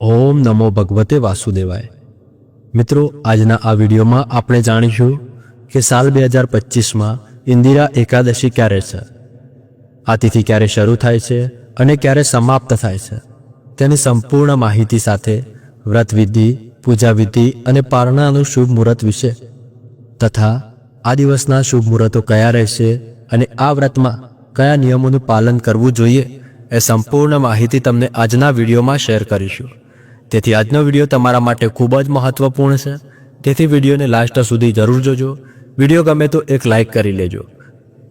ઓમ નમો ભગવતે વાસુદેવાય। મિત્રો, આજના આ વિડીયોમાં આપણે જાણીશું કે સાલ 2025માં ઇન્દિરા એકાદશી ક્યારે છે, આ તિથિ ક્યારે શરૂ થાય છે અને ક્યારે સમાપ્ત થાય છે, તેની સંપૂર્ણ માહિતી સાથે વ્રતવિધિ, પૂજાવિધિ અને પારણાનું શુભ મુહૂર્ત વિશે તથા આ દિવસના શુભ મુહૂર્તો કયા રહેશે અને આ વ્રતમાં કયા નિયમોનું પાલન કરવું જોઈએ એ સંપૂર્ણ માહિતી તમને આજના વિડીયોમાં શેર કરીશું। તેથી આજનો વિડીયો તમારા માટે ખૂબ જ મહત્વપૂર્ણ છે, તેથી વિડીયોને લાસ્ટ સુધી જરૂર જોજો। વિડીયો ગમે તો એક લાઇક કરી લેજો।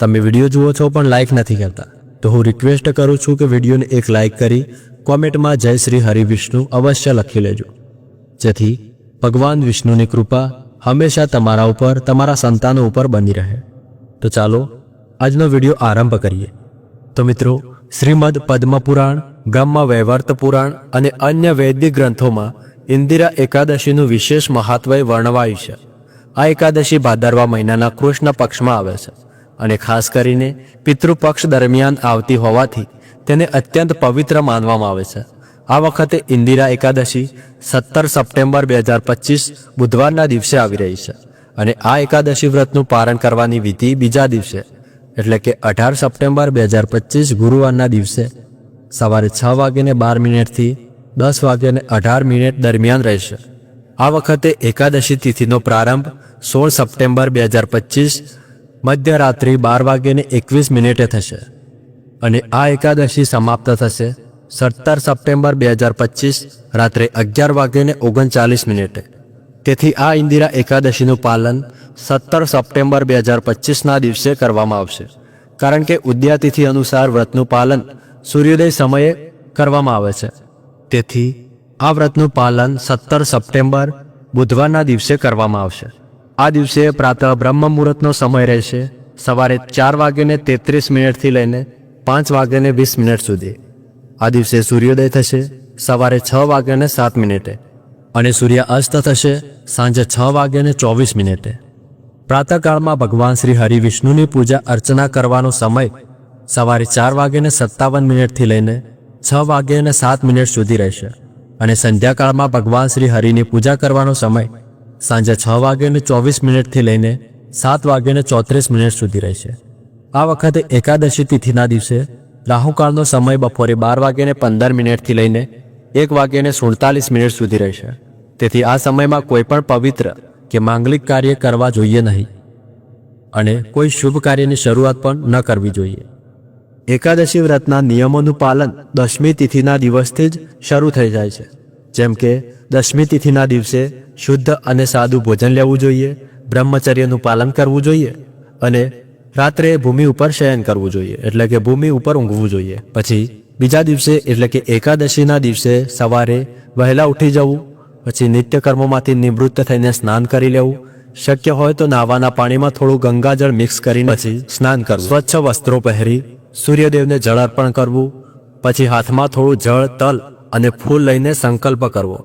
તમે વિડીયો જુઓ છો પણ લાઇક નથી કરતા તો હું રિક્વેસ્ટ કરું છું કે વિડીયોને એક લાઇક કરી કોમેન્ટમાં જય શ્રી હરિવિષ્ણુ અવશ્ય લખી લેજો, જેથી ભગવાન વિષ્ણુની કૃપા હંમેશા તમારા ઉપર, તમારા સંતાનો ઉપર બની રહે। તો ચાલો આજનો વિડીયો આરંભ કરીએ। તો મિત્રો, શ્રીમદ પદ્મપુરાણ, બ્રહ્મ વૈવર્ત પુરાણ અને અન્ય વૈદિક ગ્રંથોમાં ઇન્દિરા એકાદશીનું વિશેષ મહત્વ વર્ણવાયું છે। આ એકાદશી ભાદરવા મહિનાના કૃષ્ણ પક્ષમાં આવે છે અને ખાસ કરીને પિતૃપક્ષ દરમિયાન આવતી હોવાથી તેને અત્યંત પવિત્ર માનવામાં આવે છે। આ વખતે ઇન્દિરા એકાદશી 17 સપ્ટેમ્બર 2025 બુધવારના દિવસે આવી રહી છે અને આ એકાદશી વ્રતનું પારણ કરવાની વિધિ બીજા દિવસે એટલે કે 18 સપ્ટેમ્બર 2025 ગુરુવારના દિવસે સવારે 6:12 થી 10:18 દરમિયાન રહેશે। આ વખતે એકાદશી તિથિનો પ્રારંભ 16 સપ્ટેમ્બર 2025 મધ્યરાત્રિ 12:21 થશે અને આ એકાદશી સમાપ્ત થશે 17 સપ્ટેમ્બર 2025 રાત્રે 11:39। તેથી આ ઇન્દિરા એકાદશીનું પાલન 17 સપ્ટેમ્બર 2025ના દિવસે કરવામાં આવશે, કારણ કે ઉદયાતિથિ અનુસાર વ્રતનું પાલન સૂર્યોદય સમયે કરવામાં આવે છે। તેથી આ વ્રતનું પાલન 17 સપ્ટેમ્બર બુધવારના દિવસે કરવામાં આવશે। આ દિવસે પ્રાતઃ બ્રહ્મ મુહૂર્તનો સમય રહેશે, સવારે 4:33 થી લઈને 5:20 સુધી। આ દિવસે સૂર્યોદય થશે સવારે 6:07 અને સૂર્ય અસ્ત થશે સાંજે 6:24। પ્રાતઃકાળમાં ભગવાન શ્રી હરિવિષ્ણુની પૂજા અર્ચના કરવાનો સમય સવારે 4:57 થી લઈને 6:07 સુધી રહેશે અને સંધ્યાકાળમાં ભગવાન શ્રી હરિની પૂજા કરવાનો સમય સાંજે 6:24 થી લઈને 7:34 સુધી રહેશે। આ વખતે એકાદશી તિથિના દિવસે રાહુકાળનો સમય બપોરે 12:15 થી લઈને 1:47 સુધી રહેશે। તેથી આ સમયમાં કોઈ પણ પવિત્ર કે માંગલિક કાર્ય કરવા જોઈએ નહીં અને કોઈ શુભ કાર્યની શરૂઆત પણ ન કરવી જોઈએ। એકાદશી વ્રતના નિયમોનું પાલન દશમી તિથિના દિવસથી જ શરૂ થઈ જાય છે, જેમ કે દશમી તિથિના દિવસે શુદ્ધ અને સાદું ભોજન લેવું જોઈએ, બ્રહ્મચર્યનું પાલન કરવું જોઈએ અને રાત્રે ભૂમિ ઉપર શયન કરવું જોઈએ, એટલે કે ભૂમિ ઉપર ઊંઘવું જોઈએ। પછી બીજા દિવસે એટલે કે એકાદશીના દિવસે સવારે વહેલા ઉઠી જવું, પછી નિત્યકર્મોમાંથી નિવૃત્ત થઈને સ્નાન કરી લેવું, શક્ય હોય તો નાવાના પાણીમાં થોડું ગંગાજળ મિક્સ કરીને પછી સ્નાન કરવું, સ્વચ્છ વસ્ત્રો પહેરી સૂર્યદેવને જળ અર્પણ કરવું, પછી હાથમાં થોડું જળ, તલ અને ફૂલ લઈને સંકલ્પ કરવો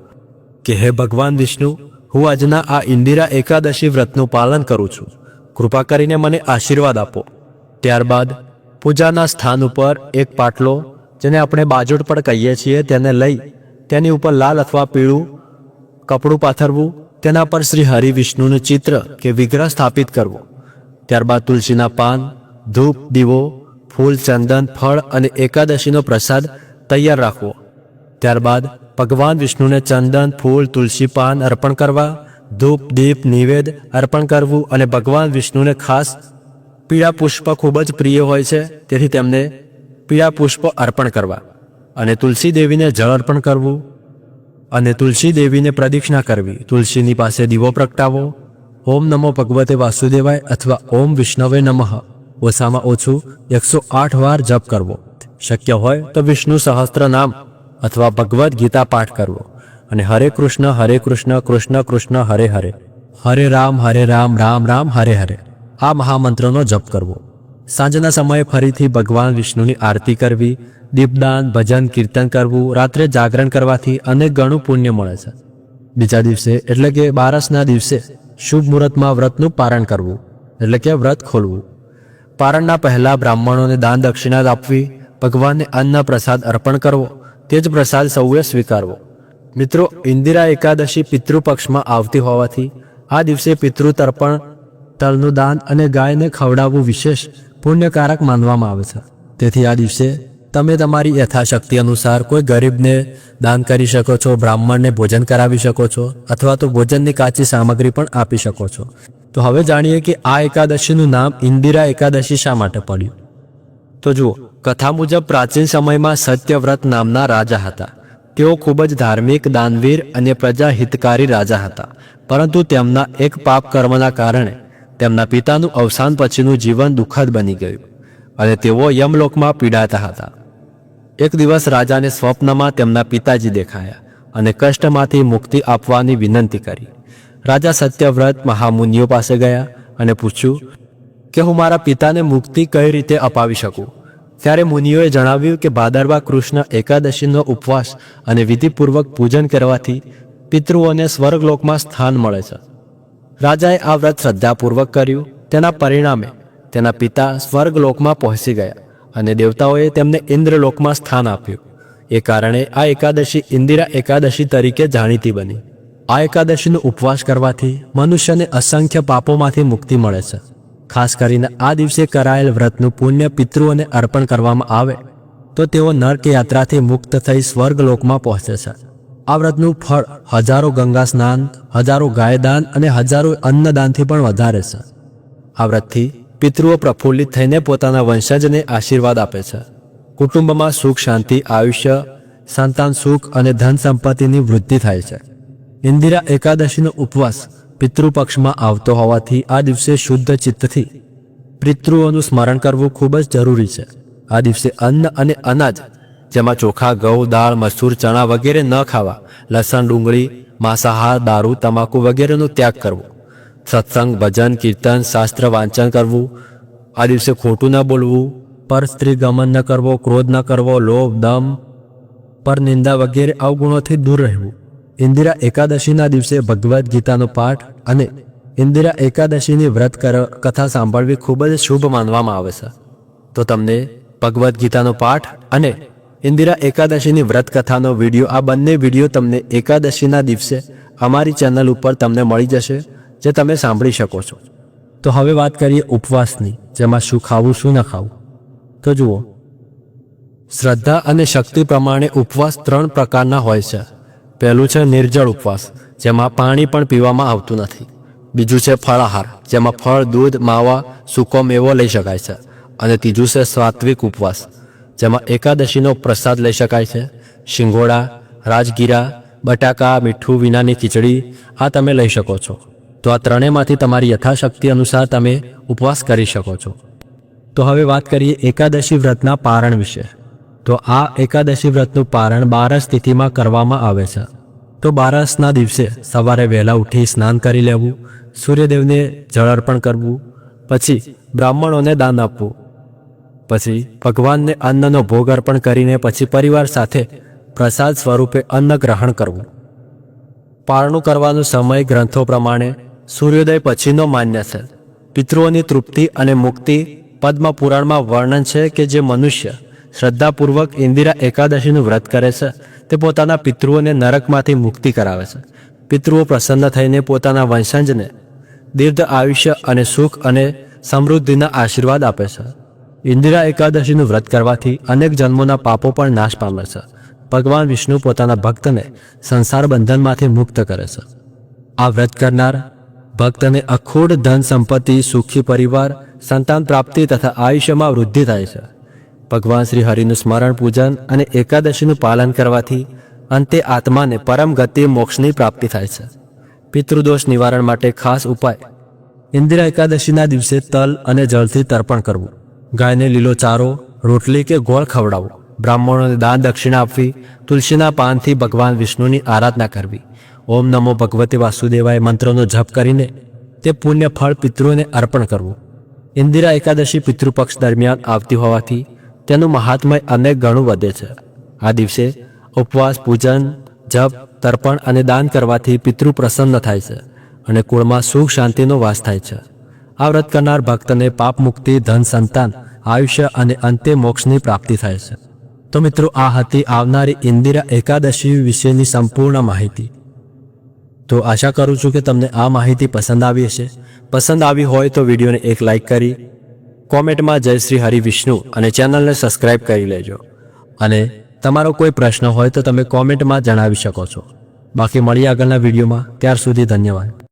કે હે ભગવાન વિષ્ણુ, હું આજના આ ઇન્દિરા એકાદશી વ્રતનું પાલન કરું છું, કૃપા કરીને મને આશીર્વાદ આપો। ત્યારબાદ પૂજાના સ્થાન ઉપર એક પાટલો, જેને આપણે બાજોટ પણ કહીએ છીએ, તેને લઈ તેની ઉપર લાલ અથવા પીળું કપડું પાથરવું, તેના પર શ્રી હરિવિષ્ણુનું ચિત્ર કે વિગ્રહ સ્થાપિત કરવો। ત્યારબાદ તુલસીના પાન, ધૂપ, દીવો, ફૂલ, ચંદન, ફળ અને એકાદશીનો પ્રસાદ તૈયાર રાખવો। ત્યારબાદ ભગવાન વિષ્ણુને ચંદન, ફૂલ, તુલસી પાન અર્પણ કરવા, ધૂપ, દીપ, નિવેદ અર્પણ કરવું અને ભગવાન વિષ્ણુને ખાસ પીળા પુષ્પ ખૂબ જ પ્રિય હોય છે, તેથી તેમને પીળા પુષ્પ અર્પણ કરવા અને તુલસી દેવીને જળ અર્પણ કરવું અને તુલસી દેવીને પ્રદક્ષિણા કરવી। તુલસીની પાસે દીવો પ્રગટાવો, ઓમ નમો ભગવતે વાસુદેવાય અથવા ઓમ વિષ્ણવે નમઃ ઓછામાં ઓછું 108 વાર જપ કરવો। શક્ય હોય તો વિષ્ણુ સહસ્ત્ર નામ અથવા ભગવદ્ ગીતા પાઠ કરવો અને હરે કૃષ્ણ કૃષ્ણ કૃષ્ણ હરે હરે, હરે રામ રામ રામ હરે હરે આ મહામંત્રનો જપ કરવો। સાંજના સમયે ફરીથી ભગવાન વિષ્ણુની આરતી કરવી, દીપદાન, ભજન, કીર્તન કરવું। રાત્રે જાગરણ કરવાથી અનેક ગણું પુણ્ય મળે છે। બીજા દિવસે એટલે કે બારસના દિવસે શુભ મુહૂર્તમાં વ્રતનું પારણ કરવું, એટલે કે વ્રત ખોલવું। પારણના પહેલા બ્રાહ્મણોને દાન દક્ષિણા આપવી, ભગવાનને અન્ન પ્રસાદ અર્પણ કરવો, તે જ પ્રસાદ સૌએ સ્વીકારવો। મિત્રો, ઇન્દિરા એકાદશી પિતૃપક્ષમાં આવતી હોવાથી આ દિવસે પિતૃ તર્પણ, તલનું દાન અને ગાયને ખવડાવવું વિશેષ પુણ્યકારક માનવામાં આવે છે. તેથી આ દિવસે તમે તમારી યથાશક્તિ અનુસાર કોઈ ગરીબને દાન કરી શકો છો, બ્રાહ્મણને ભોજન કરાવી શકો છો, અથવા તો ભોજનની કાચી સામગ્રી પણ આપી શકો છો. તો હવે જાણીએ કે આ એકાદશીનું નામ ઇન્દિરા એકાદશી શા માટે પડ્યું. તો જુઓ, કથા મુજબ પ્રાચીન સમયમાં સત્યવ્રત નામના રાજા હતા. તેઓ ખૂબ જ ધાર્મિક, દાનવીર અને પ્રજાહિતકારી રાજા હતા. પરંતુ તેમના એક પાપ કર્મના કારણે તેમના પિતાનું અવસાન પછીનું જીવન દુઃખદ બની ગયું અને તેઓ યમલોકમાં પીડાતા હતા. એક દિવસ રાજાને સ્વપ્નમાં તેમના પિતાજી દેખાયા અને કષ્ટમાંથી મુક્તિ આપવાની વિનંતી કરી. રાજા સત્યવ્રત મહામુનિઓ પાસે ગયા અને પૂછ્યું કે હું મારા પિતાને મુક્તિ કઈ રીતે અપાવી શકું. ત્યારે મુનિઓએ જણાવ્યું કે ભાદરવા કૃષ્ણ એકાદશીનો ઉપવાસ અને વિધિપૂર્વક પૂજન કરવાથી પિતૃઓને સ્વર્ગલોકમાં સ્થાન મળે છે. રાજાએ આ વ્રત શ્રદ્ધાપૂર્વક કર્યું. તેના પરિણામે તેના પિતા સ્વર્ગલોકમાં પહોંચી ગયા અને દેવતાઓએ તેમને ઇન્દ્રલોકમાં સ્થાન આપ્યું. એ કારણે આ એકાદશી ઇન્દિરા એકાદશી તરીકે જાણીતી બની. આ એકાદશીનો ઉપવાસ કરવાથી મનુષ્યને અસંખ્ય પાપોમાંથી મુક્તિ મળે છે. ખાસ કરીને આ દિવસે કરાયેલ વ્રતનું પુણ્ય પિતૃઓને અર્પણ કરવામાં આવે તો તેઓ નર્ક યાત્રાથી મુક્ત થઈ સ્વર્ગલોકમાં પહોંચે છે. આ વ્રતનું ફળ હજારો ગંગા સ્નાન, હજારો ગાયદાન અને હજારો અન્નદાનથી પણ વધારે છે. આ વ્રતથી પિતૃઓ પ્રફુલ્લિત થઈને પોતાના વંશજને આશીર્વાદ આપે છે. કુટુંબમાં સુખ, શાંતિ, આયુષ્ય, સંતાન સુખ અને ધન સંપત્તિની વૃદ્ધિ થાય છે. ઇન્દિરા એકાદશીનો ઉપવાસ પિતૃપક્ષમાં આવતો હોવાથી આ દિવસે શુદ્ધ ચિત્તથી પિતૃઓનું સ્મરણ કરવું ખૂબ જ જરૂરી છે. આ દિવસે અન્ન અને અનાજ જેમાં ચોખા, ઘઉં, દાળ, મસૂર, ચણા વગેરે ન ખાવા. લસણ, ડુંગળી, માંસાહાર, દારૂ, તમાકુ વગેરેનો ત્યાગ કરવો. સત્સંગ, ભજન, કીર્તન, શાસ્ત્ર વાંચન કરવું. આ દિવસે ખોટું ન બોલવું, પર સ્ત્રી ગમન ન કરવો, ક્રોધ ન કરવો, લોભ, દમ, પર નિંદા વગેરે અવગુણોથી દૂર રહેવું. ઇન્દિરા એકાદશીના દિવસે ભગવદ્ ગીતાનો પાઠ અને ઇન્દિરા એકાદશીની વ્રત કથા સાંભળવી ખૂબ જ શુભ માનવામાં આવે છે. તો તમને ભગવદ્ ગીતાનો પાઠ અને ઇન્દિરા એકાદશીની વ્રત કથાનો વિડીયો, આ બંને વિડીયો તમને એકાદશીના દિવસે અમારી ચેનલ ઉપર તમને મળી જશે, જે તમે સાંભળી શકો છો. તો હવે વાત કરીએ ઉપવાસની, જેમાં શું ખાવું, શું ન ખાવું. તો જુઓ, શ્રદ્ધા અને શક્તિ પ્રમાણે ઉપવાસ 3 પ્રકારના હોય છે. પહેલું છે નિર્જળ ઉપવાસ, જેમાં પાણી પણ પીવામાં આવતું નથી. બીજું છે ફળાહાર, જેમાં ફળ, દૂધ, માવા, સૂકો મેવો લઈ શકાય છે. અને ત્રીજું છે સાત્વિક ઉપવાસ, જેમાં એકાદશીનો પ્રસાદ લઈ શકાય છે. શિંગોડા, રાજગીરા, બટાકા, મીઠું વિનાની ખીચડી આ તમે લઈ શકો છો. તો આ ત્રણેયમાંથી તમારી યથાશક્તિ અનુસાર તમે ઉપવાસ કરી શકો છો. તો હવે વાત કરીએ એકાદશી વ્રતના પારણ વિશે. તો આ એકાદશી વ્રતનું પારણ 12 તિથિમાં કરવામાં આવે છે. તો 12ના દિવસે સવારે વહેલા ઉઠી સ્નાન કરી લેવું, સૂર્યદેવને જળ અર્પણ કરવું, પછી બ્રાહ્મણોને દાન આપવું, પછી ભગવાનને અન્નનો ભોગ અર્પણ કરીને પછી પરિવાર સાથે પ્રસાદ સ્વરૂપે અન્ન ગ્રહણ કરવું. પારણું કરવાનો સમય ગ્રંથો પ્રમાણે સૂર્યોદય પછીનો માન્ય છે. પિતૃઓની તૃપ્તિ અને મુક્તિ પદ્મ પુરાણમાં વર્ણન છે કે જે મનુષ્ય શ્રદ્ધાપૂર્વક ઇન્દિરા એકાદશીનું વ્રત કરે છે તે પોતાના પિતૃઓને નરકમાંથી મુક્તિ કરાવે છે. પિતૃઓ પ્રસન્ન થઈને પોતાના વંશજને દીર્ઘ આયુષ્ય અને સુખ અને સમૃદ્ધિના આશીર્વાદ આપે છે. ઇન્દિરા એકાદશીનું વ્રત કરવાથી અનેક જન્મોના પાપો પણ નાશ પામે છે. ભગવાન વિષ્ણુ પોતાના ભક્તને સંસાર બંધનમાંથી મુક્ત કરે છે. આ વ્રત કરનાર ભક્તને અખૂટ ધન સંપત્તિ, સુખી પરિવાર, સંતાન પ્રાપ્તિ તથા આયુષ્યમાં વૃદ્ધિ થાય છે. ભગવાન શ્રી હરિનું સ્મરણ, પૂજન અને એકાદશીનું પાલન કરવાથી અંતે આત્માને પરમ ગતિ મોક્ષની પ્રાપ્તિ થાય છે. પિતૃદોષ નિવારણ માટે ખાસ ઉપાય: ઇન્દિરા એકાદશીના દિવસે તલ અને જળથી તર્પણ કરવું, ગાયને લીલો ચારો, રોટલી કે ગોળ ખવડાવવું, બ્રાહ્મણોને દાન દક્ષિણા આપવી, તુલસીના પાનથી ભગવાન વિષ્ણુની આરાધના કરવી, ઓમ નમો ભગવતે વાસુદેવાય મંત્રનો જપ કરીને તે પુણ્ય ફળ પિતૃઓને અર્પણ કરવું. ઇન્દિરા એકાદશી પિતૃપક્ષ દરમિયાન આવતી હોવાથી તેનું મહાત્મય અનેક ગણું વધે છે. આ દિવસે ઉપવાસ, પૂજન, જપ, તર્પણ અને દાન કરવાથી પિતૃ પ્રસન્ન થાય છે અને કુળમાં સુખ શાંતિનો વાસ થાય છે. આ વ્રત કરનાર ભક્તને પાપ મુક્તિ, ધન, સંતાન, આયુષ્ય અને અંતે મોક્ષની પ્રાપ્તિ થાય છે. તો મિત્રો આ હતી આવનારી ઇન્દિરા એકાદશી વિશેની સંપૂર્ણ માહિતી. તો આશા કરું છું કે તમને આ માહિતી પસંદ આવી હશે. પસંદ આવી હોય તો વિડીયોને એક લાઇક કરી કોમેન્ટમાં જય શ્રી હરિ વિષ્ણુ અને ચેનલને સબસ્ક્રાઇબ કરી લેજો. અને તમારો કોઈ પ્રશ્ન હોય તો તમે કોમેન્ટમાં જણાવી શકો છો. બાકી મળીએ આગળના વિડીયોમાં. ત્યાર સુધી ધન્યવાદ.